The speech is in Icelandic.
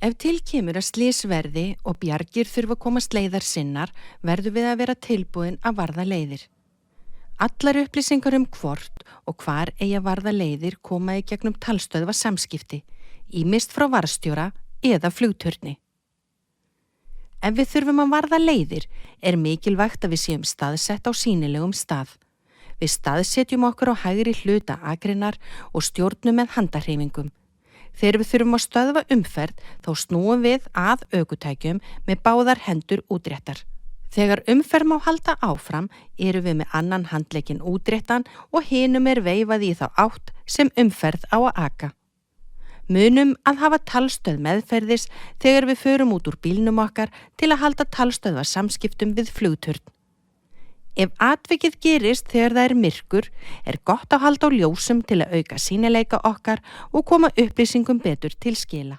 Ef til kemur að slys verði og bjargir þurfa að komast leiðar sinnar, verðum við að vera tilbúin að varða leiðir. Allar upplýsingar hvort og hvar eigi að varða leiðir koma í gegnum talstöðva samskipti, ýmist frá varðstjóra eða flugturni. Ef við þurfum að varða leiðir, mikilvægt að við séum staðsett á sýnilegum stað. Við staðsetjum okkur á hægri hluta akreinar og stjórnum með handahreyfingum. Þegar við þurfum að stöðva umferð, þá snúum við að ökutækjum með báðar hendur útréttar. Þegar umferð má halda áfram, erum við með annan handlegginn útréttan og hinum veifað í þá átt sem umferð á að aka. Munum að hafa talstöð meðferðis þegar við förum út úr bílnum okkar til að halda talstöðva samskiptum við flugturn. Ef atvikið gerist þegar það myrkur, gott að halda á ljósum til að auka sýnileika okkar og koma upplýsingum betur til skila.